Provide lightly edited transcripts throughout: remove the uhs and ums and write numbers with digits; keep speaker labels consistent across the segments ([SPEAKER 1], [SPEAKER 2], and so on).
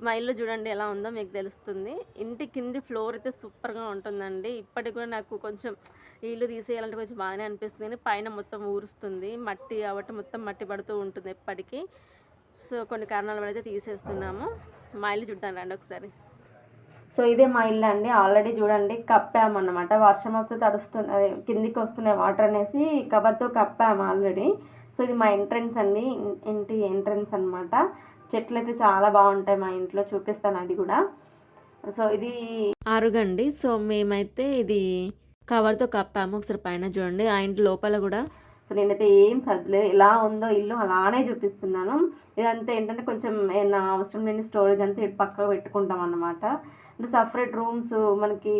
[SPEAKER 1] మా ఇల్లు చూడండి ఎలా ఉందో మీకు తెలుస్తుంది. ఇంటి కింది ఫ్లోర్ అయితే సూపర్‌గా ఉంటుందండి. ఇప్పటికి కూడా నాకు కొంచెం ఈ ఇల్లు తీసేయాలంటే కొంచెం బాగానే అనిపిస్తుంది కానీ పైన మొత్తం ఊరుస్తుంది. మట్టి కాబట్టి మొత్తం మట్టి పడుతూ ఉంటుంది ఎప్పటికి. సో, కొన్ని కారణాల వల్ల అయితే తీసేస్తున్నాము. మా ఇల్లు చూద్దాం రండి ఒకసారి. సో, ఇదే మా ఇల్లు అండి. ఆల్రెడీ చూడండి కప్పామన్నమాట. వర్షం వస్తే తడుస్తుంది, అదే కిందికి వస్తున్నాయి వాటర్ అనేసి కవర్‌తో కప్పాము ఆల్రెడీ. సో, ఇది మా ఎంట్రన్స్ అండి. ఇంటి ఎంట్రన్స్ అనమాట. చెట్లయితే చాలా బాగుంటాయి మా ఇంట్లో, చూపిస్తాను అది కూడా. సో, ఇది అరుగండి. సో, మేమైతే ఇది కవర్‌తో కప్పాము. ఒకసారి పైన చూడండి. ఆ ఇంటి లోపల కూడా సో, నేనైతే ఏం సర్దలేదు. ఎలా ఉందో ఇల్లు అలానే చూపిస్తున్నాను. ఇదంతా ఏంటంటే కొంచెం ఏదైనా అవసరం లేని స్టోరేజ్ అంతా ఇటు పక్కకు పెట్టుకుంటాం అన్నమాట. అంటే సపరేట్ రూమ్స్ మనకి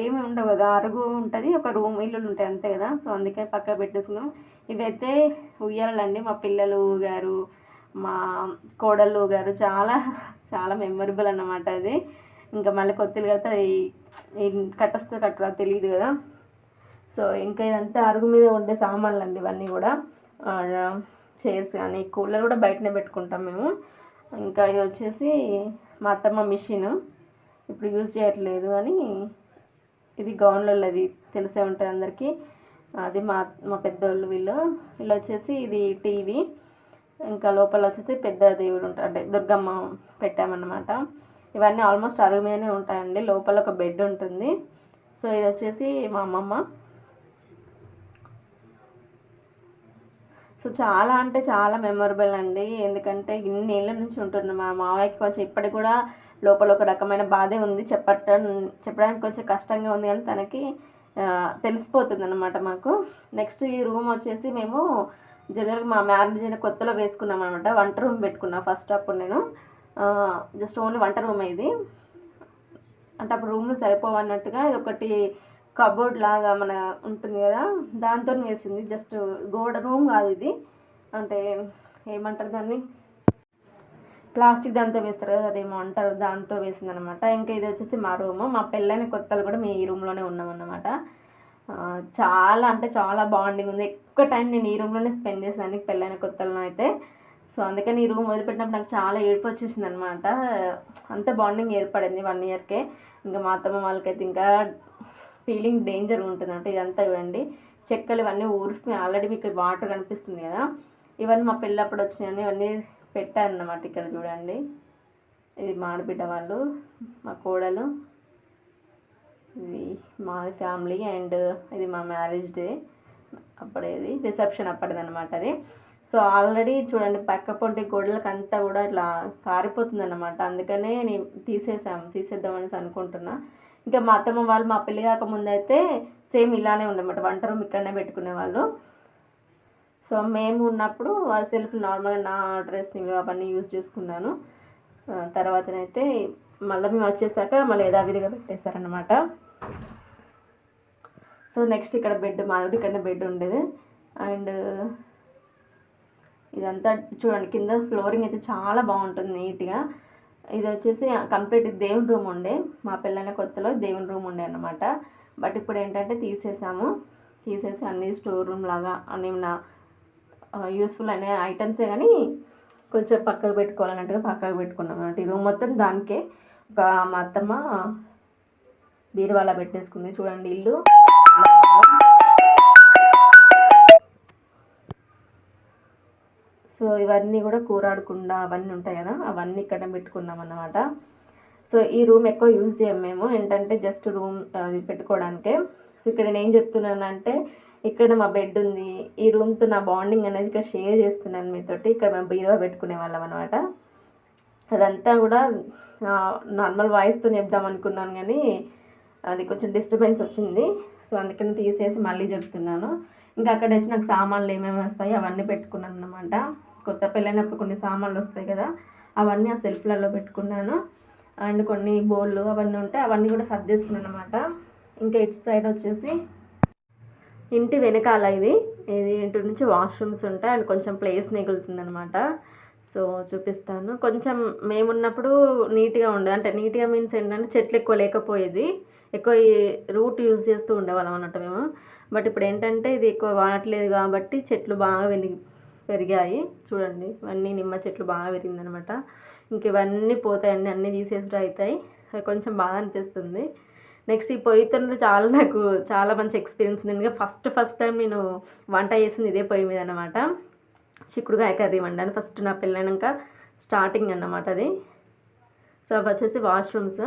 [SPEAKER 1] ఏమి ఉండవు కదా, అరుగు ఉంటుంది, ఒక రూమ్ ఇల్లులు ఉంటాయి అంతే కదా. సో, అందుకే పక్కకు పెట్టేసుకున్నాం. ఇవైతే ఉయ్యాలండి. మా పిల్లలు ఊగారు, మా కోడళ్ళు ఊగారు. చాలా చాలా మెమొరబుల్ అన్నమాట అది. ఇంకా మళ్ళీ కొత్తలు కడితే కట్టొస్తే కట్టరా తెలియదు కదా. సో, ఇంకా ఇదంతా అరుగు మీద ఉండే సామాన్లు అండి ఇవన్నీ కూడా. చైర్స్ కానీ కూలర్ కూడా బయటనే పెట్టుకుంటాం మేము. ఇంకా ఇది వచ్చేసి మా అత్తమ్మ మిషన్, ఇప్పుడు యూజ్ చేయట్లేదు అని. ఇది గౌన్లది తెలిసే ఉంటుంది అందరికీ. అది మా మా పెద్దోళ్ళు వీళ్ళు వచ్చేసి ఇది టీవీ. ఇంకా లోపల వచ్చేసి పెద్ద దేవుడు ఉంటారు, అంటే దుర్గమ్మ పెట్టామన్నమాట. ఇవన్నీ ఆల్మోస్ట్ అరుగు మీదనే ఉంటాయండి. లోపల ఒక బెడ్ ఉంటుంది. సో, ఇది వచ్చేసి మా అమ్మమ్మ. సో, చాలా అంటే చాలా మెమొరబుల్ అండి. ఎందుకంటే ఇన్ని ఏళ్ళ నుంచి ఉంటున్నాం. మా మావయ్యకి కొంచెం ఇప్పటికి కూడా లోపల ఒక రకమైన బాధే ఉంది. చెప్పడానికి కొంచెం కష్టంగా ఉంది కానీ తనకి తెలిసిపోతుంది అన్నమాట మాకు. నెక్స్ట్ ఈ రూమ్ వచ్చేసి మేము జనరల్గా మా మ్యారేజ్ అయిన కొత్తలో వేసుకున్నాం అనమాట. వంట రూమ్ పెట్టుకున్నాను ఫస్ట్. అప్పుడు నేను జస్ట్ ఓన్లీ వంట రూమ్ ఇది. అంటే అప్పుడు రూమ్లు సరిపోవన్నట్టుగా ఇది ఒకటి కబోర్డ్ లాగా మన ఉంటుంది కదా, దాంతో వేసింది. జస్ట్ గోడ రూమ్ కాదు ఇది, అంటే ఏమంటారు దాన్ని, ప్లాస్టిక్ దాంతో వేస్తారు కదా, అదేమో అంటారు, దాంతో వేసింది అనమాట. ఇంకా ఇది వచ్చేసి మా రూము. మా పెళ్ళైన కొత్తలు కూడా మేము ఈ రూమ్లోనే ఉన్నామన్నమాట. చాలా అంటే చాలా బాండింగ్ ఉంది. ఎక్కువ టైం నేను ఈ రూమ్లోనే స్పెండ్ చేసాను పెళ్ళైన కొత్తలో అయితే. సో, అందుకని ఈ రూమ్ వదిలిపెట్టినప్పుడు నాకు చాలా ఏడుపు వచ్చేసింది అనమాట. అంత బాండింగ్ ఏర్పడింది 1 ఇయర్కే. ఇంకా మా అత్తమ్మ వాళ్ళకైతే ఇంకా ఫీలింగ్ డేంజర్ ఉంటుంది. అంటే ఇదంతా చూడండి చెక్కలు ఇవన్నీ ఊరుస్తున్నాయి. ఆల్రెడీ మీకు వాటర్ కనిపిస్తుంది కదా, ఇవన్నీ మా పెళ్ళప్పుడు వచ్చినాయని ఇవన్నీ పెట్టారన్నమాట. ఇక్కడ చూడండి, ఇది మా ఆడబిడ్డ వాళ్ళు, మా కోడలు, ఇది మా ఫ్యామిలీ, అండ్ ఇది మా మ్యారేజ్ డే అప్పుడేది రిసెప్షన్ అప్పటిదన్నమాట అది. సో, ఆల్రెడీ చూడండి పక్క పొంటి గోడలకు అంతా కూడా ఇట్లా కారిపోతుంది అన్నమాట. అందుకనే నేను తీసేద్దామనేసి అనుకుంటున్నా. ఇంకా మా అత్తమ్మ వాళ్ళు మా పెళ్ళి కాకముందు అయితే సేమ్ ఇలానే ఉండమాట, వంట రూమ్ ఇక్కడనే పెట్టుకునేవాళ్ళు. సో, మేము ఉన్నప్పుడు ఆ సెల్ఫ్ నార్మల్గా నా డ్రెస్ని అవన్నీ యూజ్ చేసుకున్నాను. తర్వాతనైతే మళ్ళీ మేము వచ్చేసాక మళ్ళీ యథావిధిగా పెట్టేశారనమాట. సో, నెక్స్ట్ ఇక్కడ బెడ్, మాది ఇక్కడనే బెడ్ ఉండేది. అండ్ ఇదంతా చూడండి కింద ఫ్లోరింగ్ అయితే చాలా బాగుంటుంది నీట్గా. ఇది వచ్చేసి కంప్లీట్ దేవుని రూమ్ ఉండే, మా పెళ్ళైన కొత్తలో దేవుని రూమ్ ఉండే అన్నమాట. బట్ ఇప్పుడు ఏంటంటే తీసేసి అన్ని స్టోర్ రూమ్ లాగా అన్ని నా యూస్ఫుల్ అనే ఐటమ్సే కానీ కొంచెం పక్కకు పెట్టుకోవాలన్నట్టుగా పక్కకు పెట్టుకున్నాం అన్నమాట. ఈ రూమ్ మొత్తం దానికే ఒక మా అత్తమ్మ బీరువాలా పెట్టేసుకుంది. చూడండి ఇల్లు. సో, ఇవన్నీ కూడా కూరాడకుండా అవన్నీ ఉంటాయి కదా, అవన్నీ ఇక్కడ పెట్టుకున్నాం అన్నమాట. సో, ఈ రూమ్ ఎక్కువ యూజ్ చేయం మేము, ఏంటంటే జస్ట్ రూమ్ అది పెట్టుకోవడానికే. సో, ఇక్కడ నేను ఏం చెప్తున్నానంటే ఇక్కడ మా బెడ్ ఉంది, ఈ రూమ్తో నా బాండింగ్ అనేది ఇక్కడ షేర్ చేస్తున్నాను మీతోటి. ఇక్కడ మేము బీరువా పెట్టుకునే వాళ్ళం అనమాట. అదంతా కూడా నార్మల్ వాయిస్తో చెప్దాం అనుకున్నాను కానీ అది కొంచెం డిస్టర్బెన్స్ వచ్చింది. సో, అందుకని తీసేసి మళ్ళీ చెప్తున్నాను. ఇంకా అక్కడ వచ్చి నాకు సామాన్లు ఏమేమి వస్తాయి అవన్నీ పెట్టుకున్నాను అనమాట. కొత్త పెళ్ళైనప్పుడు కొన్ని సామాన్లు వస్తాయి కదా, అవన్నీ ఆ సెల్ఫ్లలో పెట్టుకున్నాను. అండ్ కొన్ని బౌళ్ళు అవన్నీ ఉంటాయి, అవన్నీ కూడా సర్దేసుకున్నాను అనమాట. ఇంకా ఇటు సైడ్ వచ్చేసి ఇంటి వెనకాల ఇది ఇంటి నుంచి వాష్రూమ్స్ ఉంటాయి అండ్ కొంచెం ప్లేస్ మిగులుతుంది అనమాట. సో, చూపిస్తాను. కొంచెం మేమున్నప్పుడు నీట్గా ఉండేది, అంటే నీట్గా మీన్స్ ఏంటంటే చెట్లు ఎక్కువ లేకపోయేది, ఎక్కువ ఈ రూట్ యూజ్ చేస్తూ ఉండేవాళ్ళం అన్నట్టు మేము. బట్ ఇప్పుడు ఏంటంటే ఇది ఎక్కువ వాడట్లేదు కాబట్టి చెట్లు బాగా పెరిగాయి. చూడండి ఇవన్నీ నిమ్మ చెట్లు బాగా పెరిగిందనమాట. ఇంక ఇవన్నీ పోతాయండి, అన్నీ తీసేసి అవుతాయి. అది కొంచెం బాధ అనిపిస్తుంది. నెక్స్ట్ ఈ పొయ్యితో నాకు చాలా మంచి ఎక్స్పీరియన్స్ ఉంది. ఇంకా ఫస్ట్ టైం నేను వంట చేసింది ఇదే పొయ్యి మీద అనమాట. చిక్కుడుకాయ కర్రీ వండాను ఫస్ట్ నా పెళ్ళైనాక స్టార్టింగ్ అన్నమాట అది. సో అవి వచ్చేసి వాష్రూమ్స్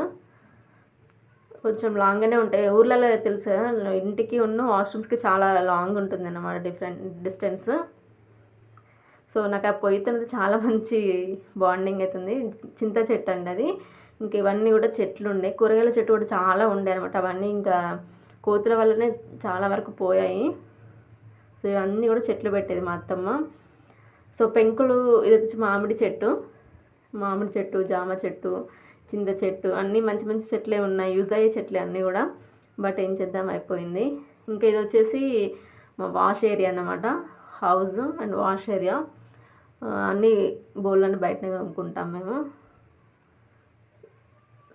[SPEAKER 1] కొంచెం లాంగ్గానే ఉంటాయి. ఊర్లలో తెలుసు కదా, ఇంటికి వాష్రూమ్స్కి చాలా లాంగ్ ఉంటుంది అన్నమాట, డిఫరెంట్ డిస్టెన్స్. సో నాకు ఆ పొయ్యితో చాలా మంచి బాండింగ్ అవుతుంది. చింత చెట్టు అండి అది. ఇంక ఇవన్నీ కూడా చెట్లు ఉండే, కూరగాయల చెట్టు కూడా చాలా ఉండే అనమాట. అవన్నీ ఇంకా కోతుల వల్లనే చాలా వరకు పోయాయి. సో ఇవన్నీ కూడా చెట్లు పెట్టేది మా అత్తమ్మ. సో పెంకులు, ఇది వచ్చి మామిడి చెట్టు, జామ చెట్టు, చింత చెట్టు, అన్నీ మంచి మంచి చెట్లే ఉన్నాయి, యూజ్ అయ్యే చెట్లే అన్నీ కూడా. బట్ ఏం చేద్దాం, అయిపోయింది. ఇంకా ఇది వచ్చేసి మా వాష్ ఏరియా అన్నమాట, హౌస్ అండ్ వాష్ ఏరియా. అన్నీ బోళ్ళని బయటనే తోముకుంటాం మేము.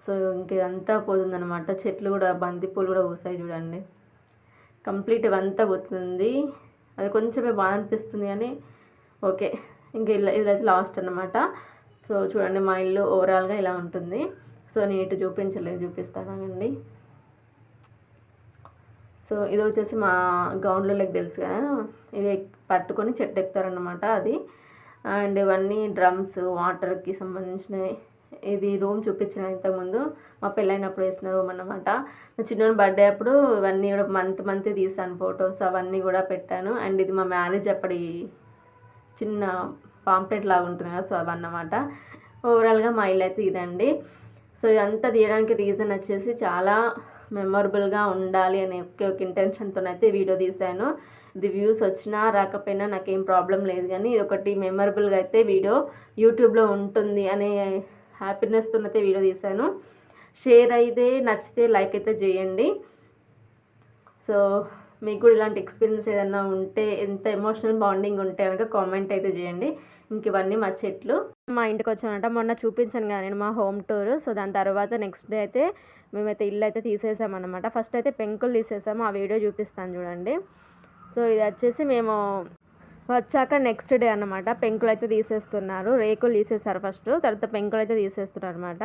[SPEAKER 1] సో ఇంక ఇదంతా పోతుందన్నమాట. చెట్లు కూడా, బంతిపూలు కూడా పూసాయి చూడండి. కంప్లీట్ ఇవంతా పోతుంది. అది కొంచెమే బాధ అనిపిస్తుంది కానీ ఓకే. ఇంక ఇదైతే లాస్ట్ అన్నమాట. సో చూడండి మా ఇల్లు ఓవరాల్గా ఇలా ఉంటుంది. సో నేను ఇటు చూపిస్తానండి. సో ఇది వచ్చేసి మా గ్రౌండ్లో లెక్క తెలుసు కదా, ఇవి పట్టుకొని చెట్టు ఎక్కుతారనమాట అది. అండ్ ఇవన్నీ డ్రమ్స్, వాటర్కి సంబంధించినవి. ఇది రూమ్ చూపించిన ఇంతకుముందు మా పెళ్ళైనప్పుడు వేసిన రూమ్ అన్నమాట. మా చిన్న బర్త్డే అప్పుడు ఇవన్నీ కూడా మంత్ తీసాను ఫొటోస్, అవన్నీ కూడా పెట్టాను. అండ్ ఇది మా మ్యారేజ్ అప్పటి చిన్న పాంప్లెట్ లాగా ఉంటుంది కదా, సో అవన్నమాట. ఓవరాల్గా మా ఇల్లు అయితే ఇదండి. సో ఇదంతా తీయడానికి రీజన్ వచ్చేసి చాలా మెమొరబుల్గా ఉండాలి అనే ఒక ఇంటెన్షన్తో అయితే వీడియో తీశాను. ఇది వ్యూస్ వచ్చినా రాకపోయినా నాకేం ప్రాబ్లం లేదు, కానీ ఇది ఒకటి మెమొరబుల్గా అయితే వీడియో యూట్యూబ్లో ఉంటుంది అనే హ్యాపీనెస్తో అయితే వీడియో తీశాను. షేర్ అయితే నచ్చితే లైక్ అయితే చేయండి. సో మీకు కూడా ఇలాంటి ఎక్స్పీరియన్స్ ఏదన్నా ఉంటే, ఎంత ఎమోషనల్ బాండింగ్ ఉంటే కనుక కామెంట్ అయితే చేయండి. ఇంక ఇవన్నీ మా చెట్లు. మా ఇంటికి వచ్చామంట, మొన్న చూపించాను కదా నేను మా హోమ్ టూర్. సో దాని తర్వాత నెక్స్ట్ డే అయితే మేమైతే ఇల్లు అయితే తీసేసామన్నమాట. ఫస్ట్ అయితే పెంకులు తీసేసాము, ఆ వీడియో చూపిస్తాను చూడండి. సో ఇది వచ్చేసి మేము వచ్చాక నెక్స్ట్ డే అన్నమాట. పెంకులు అయితే తీసేస్తున్నారు, రేకులు తీసేస్తారు ఫస్ట్, తర్వాత పెంకులు అయితే తీసేస్తున్నారు అనమాట.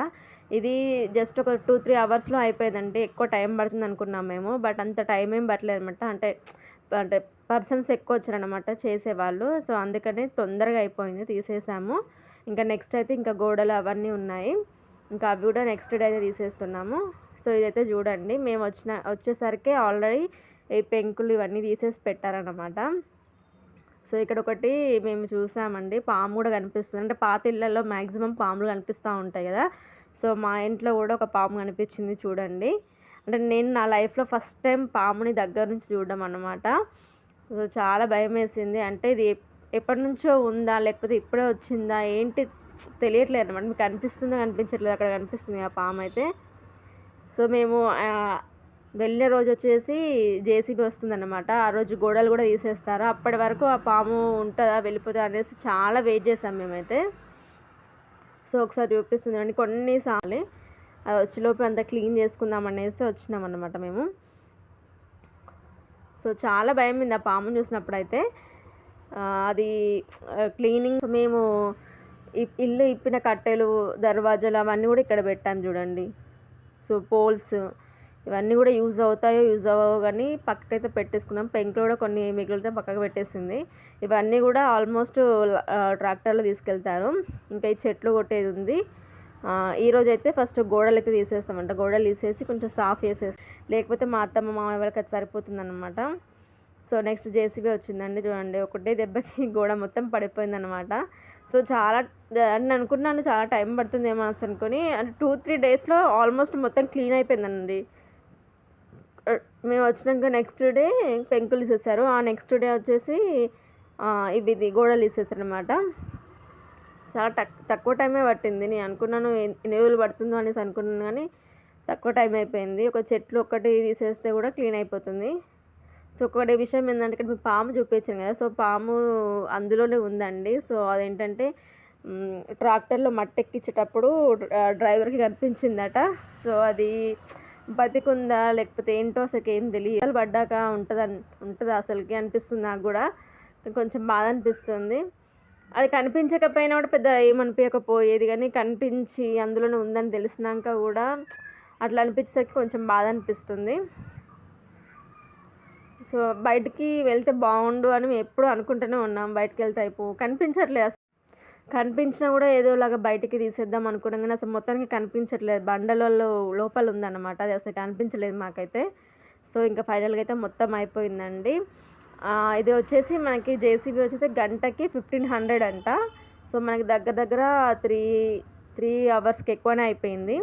[SPEAKER 1] ఇది జస్ట్ ఒక 2-3 అవర్స్లో అయిపోయిందండి. ఎక్కువ టైం పడుతుంది అనుకున్నాం మేము, బట్ అంత టైం ఏం పట్టలేదు అనమాట. అంటే పర్సన్స్ ఎక్కువ వచ్చారనమాట చేసేవాళ్ళు. సో అందుకని తొందరగా అయిపోయింది, తీసేసాము. ఇంకా నెక్స్ట్ అయితే ఇంకా గోడలు అవన్నీ ఉన్నాయి, ఇంకా అవి కూడా నెక్స్ట్ డే అయితే తీసేస్తున్నాము. సో ఇదైతే చూడండి, మేము వచ్చేసరికి ఆల్రెడీ ఈ పెంకులు ఇవన్నీ తీసేసి పెట్టారనమాట. సో ఇక్కడ ఒకటి మేము చూసామండి, పాము కూడా కనిపిస్తుంది. అంటే పాత ఇళ్ళల్లో మ్యాక్సిమం పాములు కనిపిస్తూ ఉంటాయి కదా, సో మా ఇంట్లో కూడా ఒక పాము కనిపించింది చూడండి. అంటే నేను నా లైఫ్లో ఫస్ట్ టైం పాముని దగ్గర నుంచి చూడడం అన్నమాట. సో చాలా భయం వేసింది. అంటే ఇది ఎప్పటి నుంచో ఉందా లేకపోతే ఇప్పుడే వచ్చిందా ఏంటి తెలియట్లేదు అనమాట. మీకు కనిపిస్తుందో కనిపించట్లేదు, అక్కడ కనిపిస్తుంది ఆ పాము అయితే. సో మేము వెళ్ళిన రోజు వచ్చేసి జేసీబీ వస్తుందన్నమాట. ఆ రోజు గోడలు కూడా తీసేస్తారు. అప్పటి వరకు ఆ పాము ఉంటుందా వెళ్ళిపోతుందా అనేసి చాలా వెయిట్ చేసాం మేమైతే. సో ఒకసారి చూపిస్తుంది అండి, కొన్నిసార్లు అది వచ్చేలోపు అంతా క్లీన్ చేసుకుందాం అనేసి వచ్చినాం అన్నమాట మేము. సో చాలా భయం ఉంది ఆ పాముని చూసినప్పుడు అయితే. అది క్లీనింగ్ మేము ఇల్లు ఇప్పిన కట్టెలు, దర్వాజాలు అవన్నీ కూడా ఇక్కడ పెట్టాం చూడండి. సో పోల్స్ ఇవన్నీ కూడా యూజ్ అవుతాయో యూజ్ అవ్వవో కానీ పక్కకైతే పెట్టేసుకున్నాం. పెంకులు కూడా కొన్ని మిగిలితే పక్కకు పెట్టేసింది. ఇవన్నీ కూడా ఆల్మోస్ట్ ట్రాక్టర్లో తీసుకెళ్తారు. ఇంకా ఈ చెట్లు కొట్టేది ఉంది. ఈరోజు అయితే ఫస్ట్ గోడలు అయితే తీసేస్తామంట. గోడలు తీసేసి కొంచెం సాఫ్ చేసేసి, లేకపోతే మా అత్తమ్మ మామయ్య వాళ్ళకి అది సరిపోతుందన్నమాట. సో నెక్స్ట్ జేసీబీ వచ్చిందండి చూడండి, ఒకటే దెబ్బకి గోడ మొత్తం పడిపోయిందనమాట. సో చాలా అని అనుకున్నాను, చాలా టైం పడుతుంది ఏమో అనుకొని, అంటే 2-3 డేస్లో ఆల్మోస్ట్ మొత్తం క్లీన్ అయిపోయిందండి. మేము వచ్చినాక నెక్స్ట్ డే పెంకులు తీసేసారు. ఆ నెక్స్ట్ డే వచ్చేసి ఇది గోడలు తీసేసారు అనమాట. చాలా తక్కువ టైమే పట్టింది. నేను అనుకున్నాను ఎన్ని రోజులు పడుతుందో అనేసి అనుకున్నాను, కానీ తక్కువ టైం అయిపోయింది. ఒక చెట్లు ఒక్కటి తీసేస్తే కూడా క్లీన్ అయిపోతుంది. సో ఒకటి విషయం ఏంటంటే, ఇక్కడ మీకు పాము చూపించాను కదా, సో పాము అందులోనే ఉందండి. సో అదేంటంటే ట్రాక్టర్లో మట్టి ఎక్కించేటప్పుడు డ్రైవర్కి కనిపించిందట. సో అది బతికుందా లేకపోతే ఏంటో అసలుకి ఏం తెలియదు. పడ్డాక ఉంటుందా అసలుకి అనిపిస్తుంది నాకు కూడా, కొంచెం బాధ అనిపిస్తుంది. అది కనిపించకపోయినా కూడా పెద్ద ఏమనిపించకపోయేది, కానీ కనిపించి అందులోనే ఉందని తెలిసినాక కూడా అట్లా అనిపించేసరికి కొంచెం బాధ అనిపిస్తుంది. సో బయటికి వెళ్తే బాగుండు అని మేము ఎప్పుడూ అనుకుంటూనే ఉన్నాం, బయటికి వెళ్తే కనిపించట్లేదు అసలు. కనిపించినా కూడా ఏదోలాగా బయటికి తీసేద్దాం అనుకున్నాం, కానీ అసలు మొత్తానికి కనిపించట్లేదు. బండలలో లోపల ఉందన్నమాట, అది అసలు కనిపించలేదు మాకైతే. సో ఇంకా ఫైనల్గా అయితే మొత్తం అయిపోయిందండి. ఇది వచ్చేసి మనకి జేసీబీ వచ్చేసి గంటకి 1500 అంట. సో మనకి దగ్గర దగ్గర 3 అవర్స్కి ఎక్కువనే అయిపోయింది.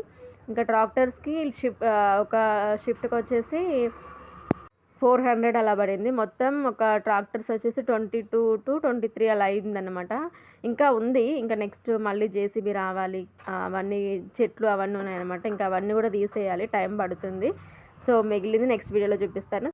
[SPEAKER 1] ఇంకా ట్రాక్టర్స్కి ఒక షిఫ్ట్కి వచ్చేసి 400 అలా పడింది. మొత్తం ఒక ట్రాక్టర్స్ వచ్చేసి 22 to 23 అలా అయిందనమాట. ఇంకా ఉంది, ఇంకా నెక్స్ట్ మళ్ళీ జేసీబీ రావాలి, అవన్నీ చెట్లు అవన్నీ ఉన్నాయన్నమాట. ఇంకా అవన్నీ కూడా తీసేయాలి, టైం పడుతుంది. సో మిగిలింది నెక్స్ట్ వీడియోలో చూపిస్తాను.